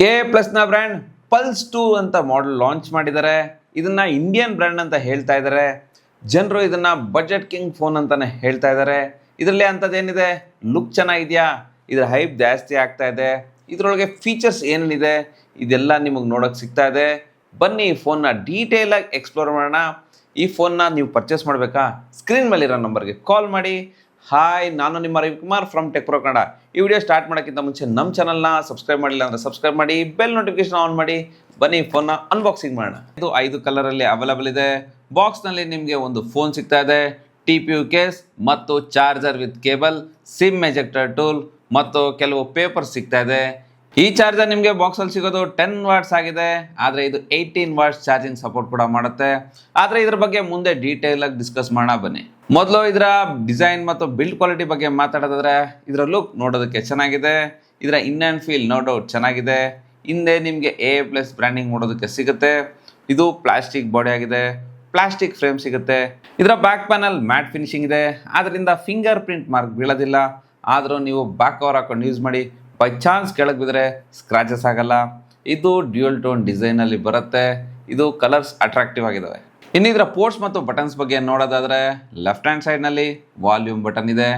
ಎ+ನ brand pulse 2 ಅಂತ model launch ಮಾಡಿದ್ದಾರೆ. ಇದನ್ನ ಇಂಡಿಯನ್ ಬ್ರ್ಯಾಂಡ್ ಅಂತ ಹೇಳ್ತಾ ಇದ್ದಾರೆ. ಜನರು ಇದನ್ನ ಬಜೆಟ್ ಕಿಂಗ್ ಫೋನ್ ಅಂತಾನೆ ಹೇಳ್ತಾ ಇದ್ದಾರೆ. ಇದರಲ್ಲಿ ಅಂಥದ್ದೇನಿದೆ, ಲುಕ್ ಚೆನ್ನಾಗಿದೆಯಾ, ಇದರ ಹೈಪ್ ಜಾಸ್ತಿ ಆಗ್ತಾ ಇದೆ, ಇದರೊಳಗೆ ಫೀಚರ್ಸ್ ಏನೇನಿದೆ ಇದೆಲ್ಲ ನಿಮಗೆ ನೋಡೋಕೆ ಸಿಗ್ತಾ ಇದೆ. ಬನ್ನಿ ಈ ಫೋನ್ನ ಡೀಟೇಲ್ ಆಗಿ ಎಕ್ಸ್ಪ್ಲೋರ್ ಮಾಡೋಣ. ಈ ಫೋನ್ನ ನೀವು ಪರ್ಚೇಸ್ ಮಾಡಬೇಕಾ, ಸ್ಕ್ರೀನ್ ಮೇಲಿರೋ ನಂಬರ್ಗೆ ಕಾಲ್ ಮಾಡಿ. ಹಾಯ್, ನಾನು ನಿಮ್ಮ Ravikumar from tech pro Kannada. ಈ ವಿಡಿಯೋ ಸ್ಟಾರ್ಟ್ ಮಾಡೋಕ್ಕಿಂತ ಮುಂಚೆ ನಮ್ಮ ಚಾನಲ್ನ ಸಬ್ಸ್ಕ್ರೈಬ್ ಮಾಡಿಲ್ಲ ಅಂದರೆ ಸಬ್ಸ್ಕ್ರೈಬ್ ಮಾಡಿ, ಬೆಲ್ ನೋಟಿಫಿಕೇಶನ್ ಆನ್ ಮಾಡಿ. ಬನ್ನಿ ಫೋನ್ನ ಅನ್ಬಾಕ್ಸಿಂಗ್ ಮಾಡೋಣ. ಇದು 5 ಕಲರಲ್ಲಿ ಅವೈಲಬಲ್ ಇದೆ. ಬಾಕ್ಸ್ನಲ್ಲಿ ನಿಮಗೆ ಒಂದು ಫೋನ್ ಸಿಗ್ತಾ ಇದೆ, TPU ಕೇಸ್ ಮತ್ತು charger with cable, sim ejector tool ಮತ್ತು ಕೆಲವು ಪೇಪರ್ ಸಿಗ್ತಾ ಇದೆ. ಈ ಚಾರ್ಜರ್ ನಿಮಗೆ ಬಾಕ್ಸಲ್ಲಿ ಸಿಗೋದು 10 ವಾಟ್ಸ್ ಆಗಿದೆ, ಆದರೆ ಇದು 18 ವಾಟ್ಸ್ ಚಾರ್ಜಿಂಗ್ ಸಪೋರ್ಟ್ ಕೂಡ ಮಾಡುತ್ತೆ. ಆದರೆ ಇದ್ರ ಬಗ್ಗೆ ಮುಂದೆ ಡೀಟೇಲ್ ಆಗಿ ಡಿಸ್ಕಸ್ ಮಾಡೋಣ ಬನ್ನಿ. ಮೊದಲು ಇದರ ಡಿಸೈನ್ ಮತ್ತು ಬಿಲ್ಡ್ ಕ್ವಾಲಿಟಿ ಬಗ್ಗೆ ಮಾತಾಡೋದಾದ್ರೆ, ಇದರ ಲುಕ್ ನೋಡೋದಕ್ಕೆ ಚೆನ್ನಾಗಿದೆ. ಇದರ in and feel no doubt ಚೆನ್ನಾಗಿದೆ. ಹಿಂದೆ ನಿಮಗೆ A+ ಬ್ರ್ಯಾಂಡಿಂಗ್ ನೋಡೋದಕ್ಕೆ ಸಿಗುತ್ತೆ. ಇದು ಪ್ಲಾಸ್ಟಿಕ್ ಬಾಡಿ ಆಗಿದೆ, ಪ್ಲಾಸ್ಟಿಕ್ ಫ್ರೇಮ್ ಸಿಗುತ್ತೆ. ಇದರ ಬ್ಯಾಕ್ ಪ್ಯಾನಲ್ ಮ್ಯಾಟ್ ಫಿನಿಶಿಂಗ್ ಇದೆ, ಆದ್ದರಿಂದ ಫಿಂಗರ್ ಪ್ರಿಂಟ್ ಮಾರ್ಕ್ ಬೀಳೋದಿಲ್ಲ. ಆದರೂ ನೀವು ಬ್ಯಾಕ್ ಕವರ್ ಹಾಕೊಂಡು ಯೂಸ್ ಮಾಡಿ, ಬೈ ಚಾನ್ಸ್ ಕೆಳಗೆ ಬಿದ್ದರೆ ಸ್ಕ್ರಾಚಸ್ ಆಗಲ್ಲ. ಇದು ಡ್ಯೂಯಲ್ ಟೋನ್ ಡಿಸೈನಲ್ಲಿ ಬರುತ್ತೆ. ಇದು ಕಲರ್ಸ್ ಅಟ್ರಾಕ್ಟಿವ್ ಆಗಿದ್ದಾವೆ. ಇನ್ನು ಇದರ ಪೋರ್ಟ್ಸ್ ಮತ್ತು ಬಟನ್ಸ್ ಬಗ್ಗೆ ನೋಡೋದಾದರೆ, ಲೆಫ್ಟ್ ಹ್ಯಾಂಡ್ ಸೈಡ್ನಲ್ಲಿ ವಾಲ್ಯೂಮ್ ಬಟನ್ ಇದೆ,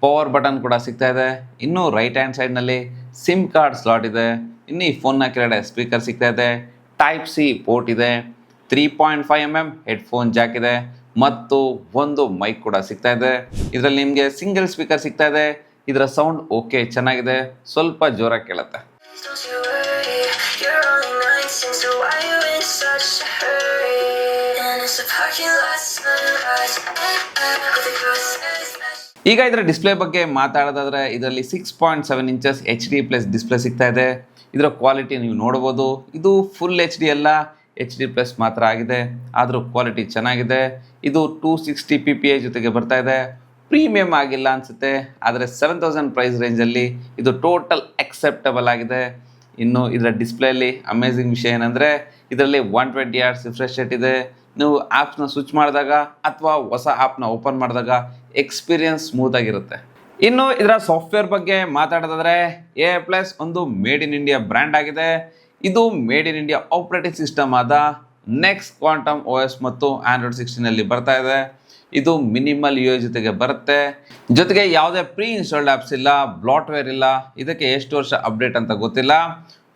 ಪವರ್ ಬಟನ್ ಕೂಡ ಸಿಗ್ತಾ ಇದೆ. ಇನ್ನು ರೈಟ್ ಹ್ಯಾಂಡ್ ಸೈಡ್ನಲ್ಲಿ ಸಿಮ್ ಕಾರ್ಡ್ ಸ್ಲಾಟ್ ಇದೆ. ಇನ್ನು ಈ ಫೋನ್ನ ಕೆಳಗಡೆ ಸ್ಪೀಕರ್ ಸಿಗ್ತಾ ಇದೆ, Type-C ಪೋರ್ಟ್ ಇದೆ, 3.5mm ಹೆಡ್ಫೋನ್ ಜಾಕ್ ಇದೆ ಮತ್ತು ಒಂದು ಮೈಕ್ ಕೂಡ ಸಿಗ್ತಾ ಇದೆ. ಇದರಲ್ಲಿ ನಿಮಗೆ ಸಿಂಗಲ್ ಸ್ಪೀಕರ್ ಸಿಗ್ತಾ ಇದೆ. ಇದರ ಸೌಂಡ್ ಓಕೆ ಚೆನ್ನಾಗಿದೆ, ಸ್ವಲ್ಪ ಜೋರಾಗಿ ಕೇಳುತ್ತೆ. ಈಗ ಇದರ ಡಿಸ್ಪ್ಲೇ ಬಗ್ಗೆ ಮಾತಾಡೋದಾದ್ರೆ, ಇದರಲ್ಲಿ 6.7 ಇಂಚಸ್ HD+ ಡಿಸ್ಪ್ಲೇ ಸಿಗ್ತಾ ಇದೆ. ಇದರ ಕ್ವಾಲಿಟಿ ನೀವು ನೋಡ್ಬೋದು. ಇದು ಫುಲ್ HD ಅಲ್ಲ, HD+ ಮಾತ್ರ ಆಗಿದೆ, ಆದರೂ ಕ್ವಾಲಿಟಿ ಚೆನ್ನಾಗಿದೆ. ಇದು 260 PPI ಜೊತೆಗೆ ಬರ್ತಾ ಇದೆ. ಪ್ರೀಮಿಯಮ್ ಆಗಿಲ್ಲ ಅನಿಸುತ್ತೆ, ಆದರೆ 7000 ಪ್ರೈಸ್ ರೇಂಜಲ್ಲಿ ಇದು ಟೋಟಲ್ ಅಕ್ಸೆಪ್ಟಬಲ್ ಆಗಿದೆ. ಇನ್ನು ಇದರ ಡಿಸ್ಪ್ಲೇಯಲ್ಲಿ ಅಮೇಝಿಂಗ್ ವಿಷಯ ಏನಂದರೆ, ಇದರಲ್ಲಿ 120 Hz ರಿಫ್ರೆಶ್ ರೇಟ್ ಇದೆ. ನೀವು ಆ್ಯಪ್ಸ್ನ ಸ್ವಿಚ್ ಮಾಡಿದಾಗ ಅಥವಾ ಹೊಸ ಆ್ಯಪ್ನ ಓಪನ್ ಮಾಡಿದಾಗ ಎಕ್ಸ್ಪೀರಿಯನ್ಸ್ ಸ್ಮೂತಾಗಿರುತ್ತೆ. ಇನ್ನು ಇದರ ಸಾಫ್ಟ್ವೇರ್ ಬಗ್ಗೆ ಮಾತಾಡೋದಾದರೆ, A+ ಒಂದು ಮೇಡ್ ಇನ್ ಇಂಡಿಯಾ ಬ್ರ್ಯಾಂಡ್ ಆಗಿದೆ. ಇದು made in India operating system ಆದ ನೆಕ್ಸ್ಟ್ ಕ್ವಾಂಟಮ್ OS ಮತ್ತು Android 16ನಲ್ಲಿ ಬರ್ತಾ ಇದೆ. ಇದು ಮಿನಿಮಲ್ UI ಜೊತೆಗೆ ಬರುತ್ತೆ. ಜೊತೆಗೆ ಯಾವುದೇ ಪ್ರೀ ಇನ್ಸ್ಟಾಲ್ಡ್ ಆ್ಯಪ್ಸ್ ಇಲ್ಲ, ಬ್ಲಾಟ್ವೇರ್ ಇಲ್ಲ. ಇದಕ್ಕೆ ಎಷ್ಟು ವರ್ಷ ಅಪ್ಡೇಟ್ ಅಂತ ಗೊತ್ತಿಲ್ಲ.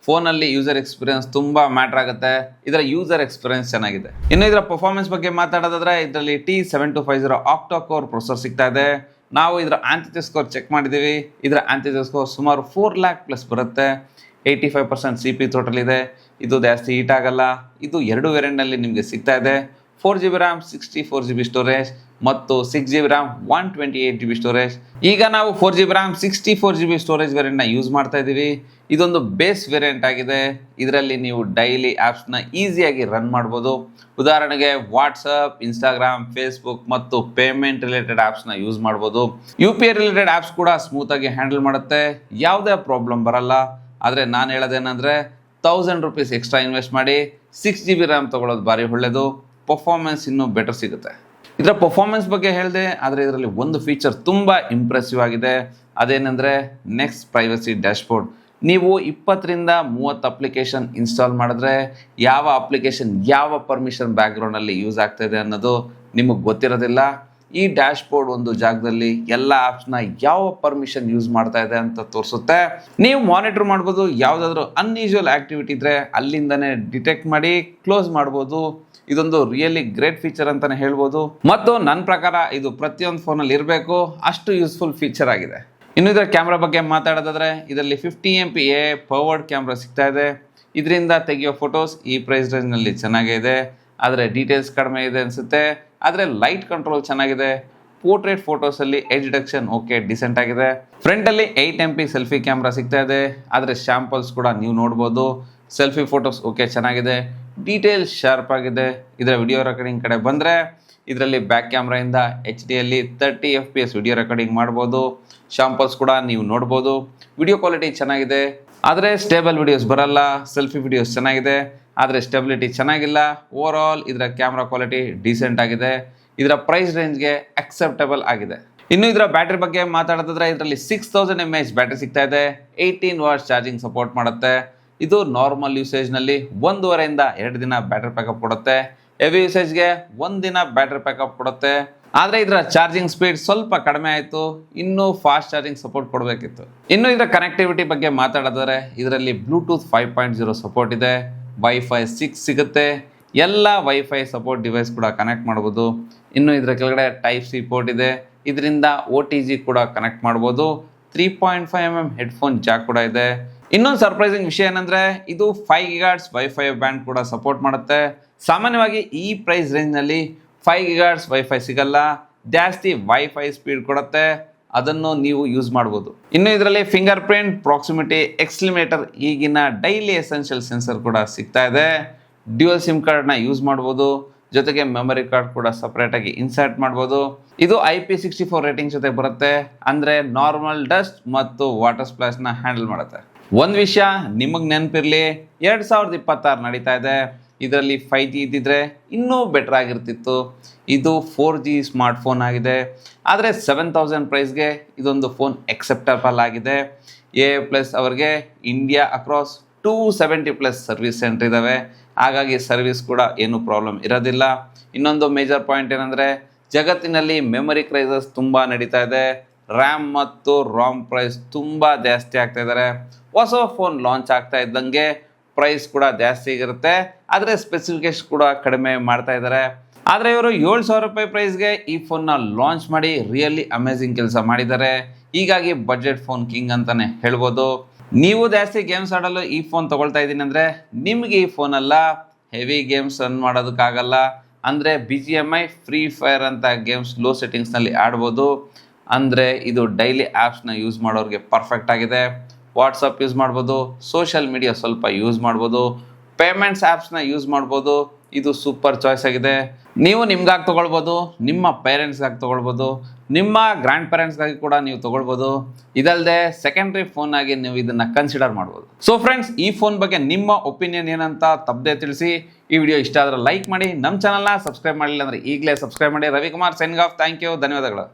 ಫೋನಲ್ಲಿ ಯೂಸರ್ ಎಕ್ಸ್ಪೀರಿಯನ್ಸ್ ತುಂಬ ಮ್ಯಾಟ್ರ್ ಆಗುತ್ತೆ. ಇದರ ಯೂಸರ್ ಎಕ್ಸ್ಪೀರಿಯನ್ಸ್ ಚೆನ್ನಾಗಿದೆ. ಇನ್ನು ಇದರ ಪರ್ಫಾರ್ಮೆನ್ಸ್ ಬಗ್ಗೆ ಮಾತಾಡೋದಾದ್ರೆ, ಇದರಲ್ಲಿ T7250 ಆಕ್ಟಾ ಕೋರ್ ಪ್ರೊಸೆಸರ್ ಸಿಗ್ತಾ ಇದೆ. ನಾವು ಇದರ ಆಂಥಿಸಿಸ್ ಸ್ಕೋರ್ ಚೆಕ್ ಮಾಡಿದ್ದೀವಿ. ಇದರ ಆಂಥಿಸಿಸ್ ಸ್ಕೋರ್ ಸುಮಾರು 4 lakh+ ಬರುತ್ತೆ. 85% CPU ಟೋಟಲ್ ಇದೆ. ಇದು ಜಾಸ್ತಿ ಹೀಟ್ ಆಗಲ್ಲ. ಇದು 2 ವೇರಿಯಂಟ್ನಲ್ಲಿ ನಿಮಗೆ ಸಿಗ್ತಾ ಇದೆ. 4GB RAM, 64GB ಸ್ಟೋರೇಜ್ ಮತ್ತು 6GB RAM, 128GB ಸ್ಟೋರೇಜ್. ಈಗ ನಾವು 4GB RAM, 64GB storage ವೇರಿಯಂಟ್ನ use ಮಾಡ್ತಾ ಇದ್ದೀವಿ. ಇದೊಂದು ಬೇಸ್ ವೇರಿಯಂಟ್ ಆಗಿದೆ. ಇದರಲ್ಲಿ ನೀವು ಡೈಲಿ ಆ್ಯಪ್ಸ್ನ ಈಸಿಯಾಗಿ ರನ್ ಮಾಡ್ಬೋದು. ಉದಾಹರಣೆಗೆ ವಾಟ್ಸಪ್, ಇನ್ಸ್ಟಾಗ್ರಾಮ್, ಫೇಸ್ಬುಕ್ ಮತ್ತು ಪೇಮೆಂಟ್ ರಿಲೇಟೆಡ್ ಆ್ಯಪ್ಸ್ನ ಯೂಸ್ ಮಾಡ್ಬೋದು. UPI ರಿಲೇಟೆಡ್ ಆ್ಯಪ್ಸ್ ಕೂಡ ಸ್ಮೂತಾಗಿ ಹ್ಯಾಂಡಲ್ ಮಾಡುತ್ತೆ, ಯಾವುದೇ ಪ್ರಾಬ್ಲಮ್ ಬರಲ್ಲ. ಆದರೆ ನಾನು ಹೇಳೋದೇನೆಂದರೆ, 1000 ರೂಪೀಸ್ ಎಕ್ಸ್ಟ್ರಾ ಇನ್ವೆಸ್ಟ್ ಮಾಡಿ 6GB RAM ತೊಗೊಳ್ಳೋದು ಭಾರಿ ಒಳ್ಳೆಯದು. ಪರ್ಫಾರ್ಮೆನ್ಸ್ ಇನ್ನೂ ಬೆಟರ್ ಸಿಗುತ್ತೆ. ಇದರ ಪರ್ಫಾರ್ಮೆನ್ಸ್ ಬಗ್ಗೆ ಹೇಳಿದೆ, ಆದರೆ ಇದರಲ್ಲಿ ಒಂದು ಫೀಚರ್ ತುಂಬ ಇಂಪ್ರೆಸಿವ್ ಆಗಿದೆ. ಅದೇನೆಂದರೆ ನೆಕ್ಸ್ಟ್ ಪ್ರೈವಸಿ ಡ್ಯಾಶ್ಬೋರ್ಡ್. ನೀವು 20ರಿಂದ 30 ಅಪ್ಲಿಕೇಶನ್ ಇನ್ಸ್ಟಾಲ್ ಮಾಡಿದ್ರೆ ಯಾವ ಅಪ್ಲಿಕೇಶನ್ ಯಾವ ಪರ್ಮಿಷನ್ ಬ್ಯಾಕ್ಗ್ರೌಂಡಲ್ಲಿ ಯೂಸ್ ಆಗ್ತಾಯಿದೆ ಅನ್ನೋದು ನಿಮಗೆ ಗೊತ್ತಿರೋದಿಲ್ಲ. ಈ ಡ್ಯಾಶ್ಬೋರ್ಡ್ ಒಂದು ಜಾಗದಲ್ಲಿ ಎಲ್ಲ ಆ್ಯಪ್ಸ್ನ ಯಾವ ಪರ್ಮಿಷನ್ ಯೂಸ್ ಮಾಡ್ತಾ ಇದೆ ಅಂತ ತೋರಿಸುತ್ತೆ. ನೀವು ಮಾನಿಟರ್ ಮಾಡ್ಬೋದು. ಯಾವುದಾದ್ರೂ ಅನ್ಯೂಶುವಲ್ ಆ್ಯಕ್ಟಿವಿಟಿ ಇದ್ದರೆ ಅಲ್ಲಿಂದನೇ ಡಿಟೆಕ್ಟ್ ಮಾಡಿ ಕ್ಲೋಸ್ ಮಾಡ್ಬೋದು. ಇದೊಂದು ರಿಯಲಿ ಗ್ರೇಟ್ ಫೀಚರ್ ಅಂತಲೇ ಹೇಳ್ಬೋದು. ಮತ್ತು ನನ್ನ ಪ್ರಕಾರ ಇದು ಪ್ರತಿಯೊಂದು ಫೋನಲ್ಲಿ ಇರಬೇಕು, ಅಷ್ಟು ಯೂಸ್ಫುಲ್ ಫೀಚರ್ ಆಗಿದೆ. ಇನ್ನು ಇದರ ಕ್ಯಾಮ್ರಾ ಬಗ್ಗೆ ಮಾತಾಡೋದಾದರೆ, ಇದರಲ್ಲಿ 50 MP AI ಪವರ್ಡ್ ಕ್ಯಾಮ್ರಾ ಸಿಗ್ತಾ ಇದೆ. ಇದರಿಂದ ತೆಗೆಯೋ ಫೋಟೋಸ್ ಈ ಪ್ರೈಸ್ ರೇಂಜ್ನಲ್ಲಿ ಚೆನ್ನಾಗೇ ಇದೆ, ಆದರೆ ಡೀಟೇಲ್ಸ್ ಕಡಿಮೆ ಇದೆ ಅನಿಸುತ್ತೆ. ಆದರೆ ಲೈಟ್ ಕಂಟ್ರೋಲ್ ಚೆನ್ನಾಗಿದೆ. ಪೋರ್ಟ್ರೇಟ್ ಫೋಟೋಸಲ್ಲಿ ಎಡ್ಜ್ ಡಿಟೆಕ್ಷನ್ ಓಕೆ ಡಿಸೆಂಟ್ ಆಗಿದೆ. ಫ್ರಂಟಲ್ಲಿ 8 MP ಸೆಲ್ಫಿ ಕ್ಯಾಮ್ರಾ ಸಿಗ್ತಾ ಇದೆ, ಆದರೆ ಶಾಂಪಲ್ಸ್ ಕೂಡ ನೀವು ನೋಡ್ಬೋದು. ಸೆಲ್ಫಿ ಫೋಟೋಸ್ ಓಕೆ ಚೆನ್ನಾಗಿದೆ, ಡೀಟೇಲ್ಸ್ ಶಾರ್ಪ್ ಆಗಿದೆ. ಇದರ ವಿಡಿಯೋ ರೆಕಾರ್ಡಿಂಗ್ ಕಡೆ ಬಂದರೆ, ಇದರಲ್ಲಿ ಬ್ಯಾಕ್ ಕ್ಯಾಮ್ರಾಯಿಂದ HDಯಲ್ಲಿ 30 FPS ವಿಡಿಯೋ ರೆಕಾರ್ಡಿಂಗ್ ಮಾಡ್ಬೋದು. ಶಾಂಪಲ್ಸ್ ಕೂಡ ನೀವು ನೋಡ್ಬೋದು. ವಿಡಿಯೋ ಕ್ವಾಲಿಟಿ ಚೆನ್ನಾಗಿದೆ, ಆದರೆ ಸ್ಟೇಬಲ್ ವಿಡಿಯೋಸ್ ಬರಲ್ಲ. ಸೆಲ್ಫಿ ವಿಡಿಯೋಸ್ ಚೆನ್ನಾಗಿದೆ, ಆದರೆ ಸ್ಟೆಬಿಲಿಟಿ ಚೆನ್ನಾಗಿಲ್ಲ. ಓವರ್ ಆಲ್ ಇದರ ಕ್ಯಾಮ್ರಾ ಕ್ವಾಲಿಟಿ ಡೀಸೆಂಟ್ ಆಗಿದೆ. ಇದರ ಪ್ರೈಸ್ ರೇಂಜ್ಗೆ ಅಕ್ಸೆಪ್ಟಬಲ್ ಆಗಿದೆ. ಇನ್ನು ಇದರ ಬ್ಯಾಟ್ರಿ ಬಗ್ಗೆ ಮಾತಾಡೋದಾದ್ರೆ, ಇದರಲ್ಲಿ 6000 mAh ಬ್ಯಾಟ್ರಿ ಸಿಗ್ತಾ ಇದೆ. 18 ವಾಟ್ಸ್ ಚಾರ್ಜಿಂಗ್ ಸಪೋರ್ಟ್ ಮಾಡುತ್ತೆ. ಇದು ನಾರ್ಮಲ್ ಯೂಸೇಜ್ನಲ್ಲಿ 1.5 ಇಂದ 2 ದಿನ ಬ್ಯಾಟ್ರಿ ಬ್ಯಾಕಪ್ ಕೊಡುತ್ತೆ. ಹೆವಿ ಯೂಸೇಜ್ಗೆ 1 ದಿನ ಬ್ಯಾಟ್ರಿ ಬ್ಯಾಕಪ್ ಕೊಡುತ್ತೆ. ಆದರೆ ಇದರ ಚಾರ್ಜಿಂಗ್ ಸ್ಪೀಡ್ ಸ್ವಲ್ಪ ಕಡಿಮೆ ಆಯಿತು, ಇನ್ನೂ ಫಾಸ್ಟ್ ಚಾರ್ಜಿಂಗ್ ಸಪೋರ್ಟ್ ಕೊಡಬೇಕಿತ್ತು. ಇನ್ನು ಇದರ ಕನೆಕ್ಟಿವಿಟಿ ಬಗ್ಗೆ ಮಾತಾಡಿದರೆ ಇದರಲ್ಲಿ ಬ್ಲೂಟೂತ್ 5.0 ಸಪೋರ್ಟ್ ಇದೆ, ವೈಫೈ 6 ಸಿಗುತ್ತೆ, ಎಲ್ಲ ವೈಫೈ ಸಪೋರ್ಟ್ ಡಿವೈಸ್ ಕೂಡ ಕನೆಕ್ಟ್ ಮಾಡ್ಬೋದು. ಇನ್ನು ಇದರ ಕೆಳಗಡೆ ಟೈಪ್ ಸಿ ಪೋರ್ಟ್ ಇದೆ, ಇದರಿಂದ OTG ಕೂಡ ಕನೆಕ್ಟ್ ಮಾಡ್ಬೋದು. 3.5mm ಹೆಡ್ಫೋನ್ ಜಾಕ್ ಕೂಡ ಇದೆ. ಇನ್ನೊಂದು ಸರ್ಪ್ರೈಸಿಂಗ್ ವಿಷಯ ಏನಂದರೆ ಇದು 5 GHz ವೈಫೈ ಬ್ಯಾಂಡ್ ಕೂಡ ಸಪೋರ್ಟ್ ಮಾಡುತ್ತೆ. ಸಾಮಾನ್ಯವಾಗಿ ಈ ಪ್ರೈಸ್ ರೇಂಜ್ನಲ್ಲಿ 5 GHz ವೈಫೈ ಸಿಗಲ್ಲ, ಜಾಸ್ತಿ ವೈಫೈ ಸ್ಪೀಡ್ ಕೊಡುತ್ತೆ, ಅದನ್ನು ನೀವು ಯೂಸ್ ಮಾಡ್ಬೋದು. ಇನ್ನು ಇದರಲ್ಲಿ ಫಿಂಗರ್ ಪ್ರಿಂಟ್, ಪ್ರಾಕ್ಸಿಮಿಟಿ, ಎಕ್ಸ್ಲಿಮೇಟರ್, ಈಗಿನ ಡೈಲಿ ಎಸೆನ್ಷಿಯಲ್ ಸೆನ್ಸರ್ ಕೂಡ ಸಿಗ್ತಾ ಇದೆ. ಡ್ಯೂಯಲ್ ಸಿಮ್ ಕಾರ್ಡ್ನ ಯೂಸ್ ಮಾಡ್ಬೋದು, ಜೊತೆಗೆ ಮೆಮೊರಿ ಕಾರ್ಡ್ ಕೂಡ ಸಪ್ರೇಟಾಗಿ ಇನ್ಸರ್ಟ್ ಮಾಡ್ಬೋದು. ಇದು IP64 ರೇಟಿಂಗ್ ಜೊತೆ ಬರುತ್ತೆ, ಅಂದರೆ ನಾರ್ಮಲ್ ಡಸ್ಟ್ ಮತ್ತು ವಾಟರ್ ಸ್ಪ್ಲಾಶ್ನ ಹ್ಯಾಂಡಲ್ ಮಾಡುತ್ತೆ. ಒಂದು ವಿಷಯ ನಿಮಗೆ ನೆನಪಿರಲಿ, 2026 ನಡೀತಾ ಇದೆ, ಇದರಲ್ಲಿ 5G ಇದ್ದಿದ್ರೆ ಇನ್ನೂ ಬೆಟರ್ ಆಗಿರ್ತಿತ್ತು. ಇದು 4G ಸ್ಮಾರ್ಟ್ಫೋನ್ ಆಗಿದೆ, ಆದರೆ 7000 ಪ್ರೈಸ್ಗೆ ಇದೊಂದು ಫೋನ್ ಎಕ್ಸೆಪ್ಟಬಲ್ ಆಗಿದೆ. AA+ ಅವರಿಗೆ ಇಂಡಿಯಾ ಅಕ್ರಾಸ್ 270+ ಸರ್ವಿಸ್ ಸೆಂಟರ್ ಇದ್ದಾವೆ, ಹಾಗಾಗಿ ಸರ್ವಿಸ್ ಕೂಡ ಏನೂ ಪ್ರಾಬ್ಲಮ್ ಇರೋದಿಲ್ಲ. ಇನ್ನೊಂದು ಮೇಜರ್ ಪಾಯಿಂಟ್ ಏನಂದರೆ ಜಗತ್ತಿನಲ್ಲಿ ಮೆಮೊರಿ ಕ್ರೈಸಸ್ ತುಂಬ ನಡೀತಾ ಇದೆ. ರ್ಯಾಮ್ ಮತ್ತು ರಾಮ್ ಪ್ರೈಸ್ ತುಂಬ ಜಾಸ್ತಿ ಆಗ್ತಾ ಇದ್ದಾರೆ. ಹೊಸ ಫೋನ್ ಲಾಂಚ್ ಆಗ್ತಾ ಇದ್ದಂಗೆ ಪ್ರೈಸ್ ಕೂಡ ಜಾಸ್ತಿ ಆಗಿರುತ್ತೆ, ಆದರೆ ಸ್ಪೆಸಿಫಿಕೇಶನ್ ಕೂಡ ಕಡಿಮೆ ಮಾಡ್ತಾ ಇದ್ದಾರೆ. ಆದರೆ ಇವರು 7,000 ರೂಪಾಯಿ ಪ್ರೈಸ್ಗೆ ಈ ಫೋನ್ನ ಲಾಂಚ್ ಮಾಡಿ ರಿಯಲಿ ಅಮೇಝಿಂಗ್ ಕೆಲಸ ಮಾಡಿದ್ದಾರೆ. ಹೀಗಾಗಿ ಬಜೆಟ್ ಫೋನ್ ಕಿಂಗ್ ಅಂತಲೇ ಹೇಳ್ಬೋದು. ನೀವು ಜಾಸ್ತಿ ಗೇಮ್ಸ್ ಆಡಲು ಈ ಫೋನ್ ತೊಗೊಳ್ತಾ ಇದ್ದೀನಿ ಅಂದರೆ ನಿಮಗೆ ಈ ಫೋನಲ್ಲ ಹೆವಿ ಗೇಮ್ಸ್ ರನ್ ಮಾಡೋದಕ್ಕಾಗಲ್ಲ. ಅಂದರೆ BGMI, ಫ್ರೀ ಫೈರ್ ಅಂತ ಗೇಮ್ಸ್ ಲೋ ಸೆಟ್ಟಿಂಗ್ಸ್ನಲ್ಲಿ ಆಡ್ಬೋದು. ಅಂದರೆ ಇದು ಡೈಲಿ ಆ್ಯಪ್ಸ್ನ ಯೂಸ್ ಮಾಡೋರಿಗೆ ಪರ್ಫೆಕ್ಟ್ ಆಗಿದೆ. ವಾಟ್ಸಪ್ ಯೂಸ್ ಮಾಡ್ಬೋದು, ಸೋಷಿಯಲ್ ಮೀಡಿಯಾ ಸ್ವಲ್ಪ ಯೂಸ್ ಮಾಡ್ಬೋದು, ಪೇಮೆಂಟ್ಸ್ ಆ್ಯಪ್ಸ್ನ ಯೂಸ್ ಮಾಡ್ಬೋದು. ಇದು ಸೂಪರ್ ಚಾಯ್ಸ್ ಆಗಿದೆ. ನೀವು ನಿಮ್ಗಾಗಿ ತೊಗೊಳ್ಬೋದು, ನಿಮ್ಮ ಪೇರೆಂಟ್ಸ್ಗಾಗಿ ತೊಗೊಳ್ಬೋದು, ನಿಮ್ಮ ಗ್ರ್ಯಾಂಡ್ ಪೇರೆಂಟ್ಸ್ಗಾಗಿ ಕೂಡ ನೀವು ತೊಗೊಳ್ಬೋದು. ಇದಲ್ಲದೆ ಸೆಕೆಂಡ್ರಿ ಫೋನ್ ಆಗಿ ನೀವು ಇದನ್ನು ಕನ್ಸಿಡರ್ ಮಾಡ್ಬೋದು. ಸೊ ಫ್ರೆಂಡ್ಸ್, ಈ ಫೋನ್ ಬಗ್ಗೆ ನಿಮ್ಮ ಒಪಿನಿಯನ್ ಏನಂತ ತಪ್ಪದೆ ತಿಳಿಸಿ. ಈ ವಿಡಿಯೋ ಇಷ್ಟ ಆದರೆ ಲೈಕ್ ಮಾಡಿ, ನಮ್ಮ ಚಾನಲ್ನ ಸಬ್ಸ್ಕ್ರೈಬ್ ಮಾಡಿಲ್ಲ ಅಂದರೆ ಈಗಲೇ ಸಬ್ಸ್ಕ್ರೈಬ್ ಮಾಡಿ. Ravikumar signing off. Thank you, ಧನ್ಯವಾದಗಳು.